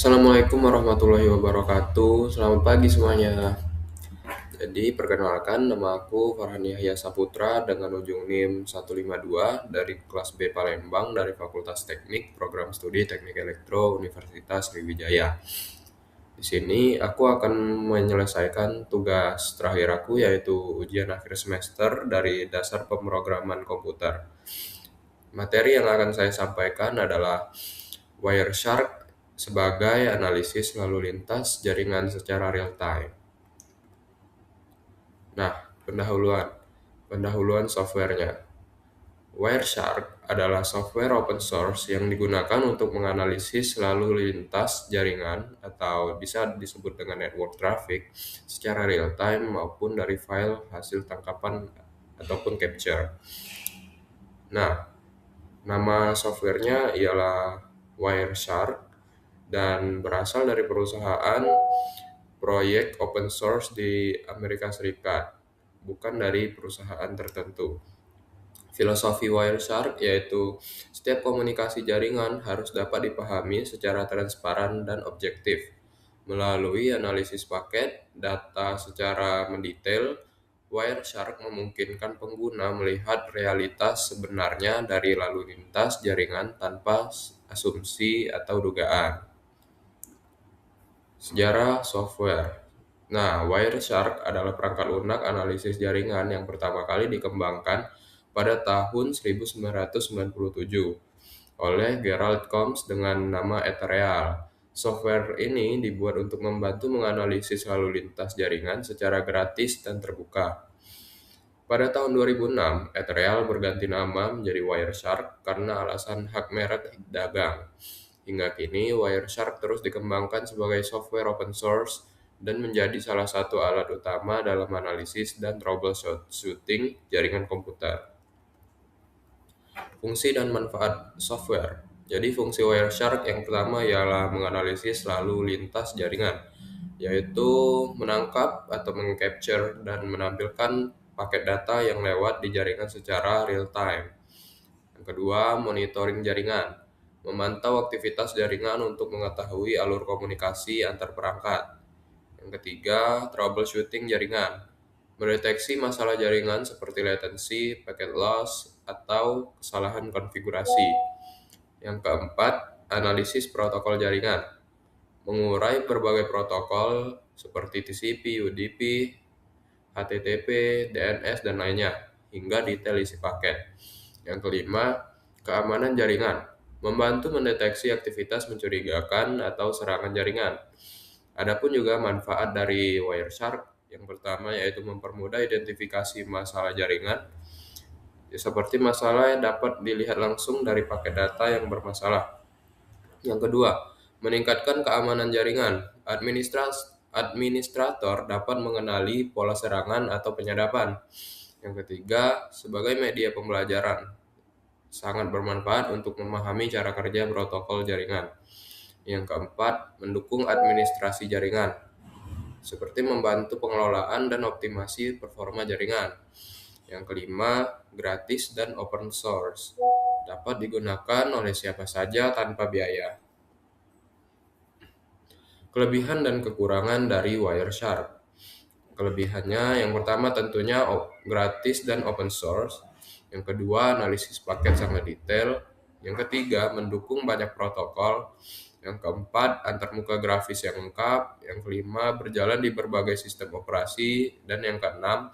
Assalamualaikum warahmatullahi wabarakatuh. Selamat pagi semuanya. Jadi perkenalkan, nama aku Farhan Yahya Saputra dengan ujung NIM 152 dari kelas B Palembang dari Fakultas Teknik Program Studi Teknik Elektro Universitas Sriwijaya. Di sini aku akan menyelesaikan tugas terakhir aku, yaitu ujian akhir semester dari dasar pemrograman komputer. Materi yang akan saya sampaikan adalah Wireshark sebagai analisis lalu lintas jaringan secara real time. Nah, pendahuluan softwarenya. Wireshark adalah software open source yang digunakan untuk menganalisis lalu lintas jaringan atau bisa disebut dengan network traffic secara real time maupun dari file hasil tangkapan ataupun capture. Nah, nama softwarenya ialah Wireshark dan berasal dari perusahaan proyek open source di Amerika Serikat, bukan dari perusahaan tertentu. Filosofi Wireshark yaitu setiap komunikasi jaringan harus dapat dipahami secara transparan dan objektif. Melalui analisis paket data secara mendetail, Wireshark memungkinkan pengguna melihat realitas sebenarnya dari lalu lintas jaringan tanpa asumsi atau dugaan. Sejarah software. Nah, Wireshark adalah perangkat lunak analisis jaringan yang pertama kali dikembangkan pada tahun 1997 oleh Gerald Combs dengan nama Ethereal. Software ini dibuat untuk membantu menganalisis lalu lintas jaringan secara gratis dan terbuka. Pada tahun 2006, Ethereal berganti nama menjadi Wireshark karena alasan hak merek dagang. Hingga kini, Wireshark terus dikembangkan sebagai software open source dan menjadi salah satu alat utama dalam analisis dan troubleshooting jaringan komputer. Fungsi dan manfaat software. Jadi fungsi Wireshark yang pertama ialah menganalisis lalu lintas jaringan, yaitu menangkap atau mengcapture dan menampilkan paket data yang lewat di jaringan secara real time. Yang kedua, monitoring jaringan. Memantau aktivitas jaringan untuk mengetahui alur komunikasi antar perangkat. Yang ketiga, troubleshooting jaringan. Mendeteksi masalah jaringan seperti latency, packet loss, atau kesalahan konfigurasi. Yang keempat, analisis protokol jaringan. Mengurai berbagai protokol seperti TCP, UDP, HTTP, DNS, dan lainnya, hingga detail isi paket. Yang kelima, keamanan jaringan. Membantu mendeteksi aktivitas mencurigakan atau serangan jaringan. Adapun juga manfaat dari Wireshark, yang pertama yaitu mempermudah identifikasi masalah jaringan, seperti masalah yang dapat dilihat langsung dari paket data yang bermasalah. Yang kedua, meningkatkan keamanan jaringan. Administrator dapat mengenali pola serangan atau penyadapan. Yang ketiga, sebagai media pembelajaran, sangat bermanfaat untuk memahami cara kerja protokol jaringan. Yang keempat, mendukung administrasi jaringan, seperti membantu pengelolaan dan optimasi performa jaringan. Yang kelima, gratis dan open source, dapat digunakan oleh siapa saja tanpa biaya. Kelebihan dan kekurangan dari Wireshark. Kelebihannya yang pertama tentunya gratis dan open source. Yang kedua, analisis paket sangat detail. Yang ketiga, mendukung banyak protokol. Yang keempat, antarmuka grafis yang lengkap. Yang kelima, berjalan di berbagai sistem operasi. Dan yang keenam,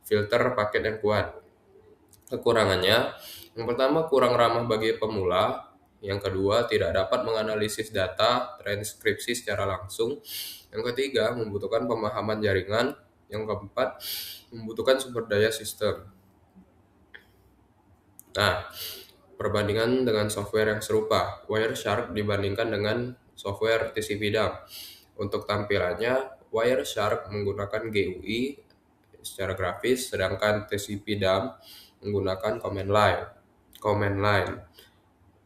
filter paket yang kuat. Kekurangannya, yang pertama kurang ramah bagi pemula. Yang kedua, tidak dapat menganalisis data transkripsi secara langsung. Yang ketiga, membutuhkan pemahaman jaringan. Yang keempat, membutuhkan sumber daya sistem. Nah, perbandingan dengan software yang serupa, Wireshark dibandingkan dengan software TCP/DAM. Untuk tampilannya, Wireshark menggunakan GUI secara grafis, sedangkan TCP/DAM menggunakan command line.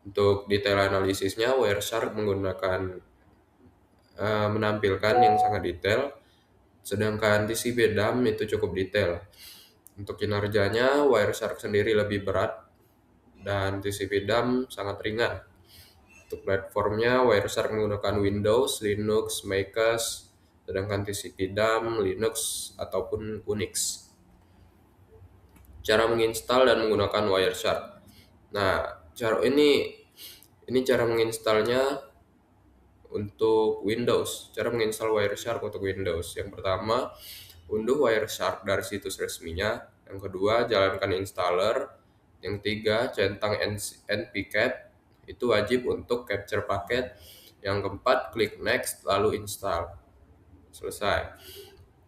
Untuk detail analisisnya, Wireshark menggunakan menampilkan yang sangat detail, sedangkan TCP/DAM itu cukup detail. Untuk kinerjanya, Wireshark sendiri lebih berat dan TCP/DAM sangat ringan. Untuk platformnya, Wireshark menggunakan Windows, Linux, macOS, sedangkan TCP dump, Linux, ataupun Unix. Cara menginstal dan menggunakan Wireshark. Nah, ini cara menginstalnya untuk Windows. Cara menginstal Wireshark untuk Windows. Yang pertama, unduh Wireshark dari situs resminya. Yang kedua, jalankan installer. Yang tiga, centang npcat. Itu wajib untuk capture paket. Yang keempat, klik next lalu install. Selesai.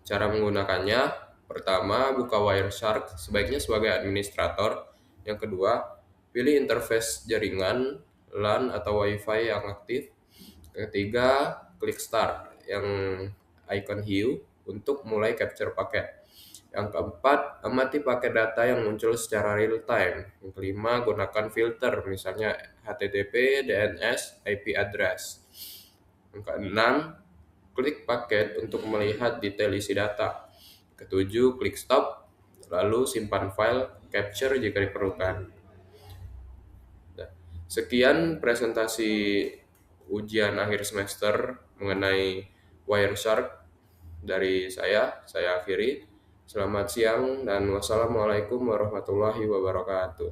Cara menggunakannya, pertama, buka Wireshark sebaiknya sebagai administrator. Yang kedua, pilih interface jaringan LAN atau WiFi yang aktif. Yang ketiga, klik start yang icon hiu untuk mulai capture paket. Yang keempat, amati paket data yang muncul secara real time. Yang kelima, gunakan filter, misalnya HTTP, DNS, IP address. Yang keenam, klik paket untuk melihat detail isi data. Ketujuh, klik stop, lalu simpan file capture jika diperlukan. Nah, sekian presentasi ujian akhir semester mengenai Wireshark dari saya akhiri. Selamat siang dan wassalamualaikum warahmatullahi wabarakatuh.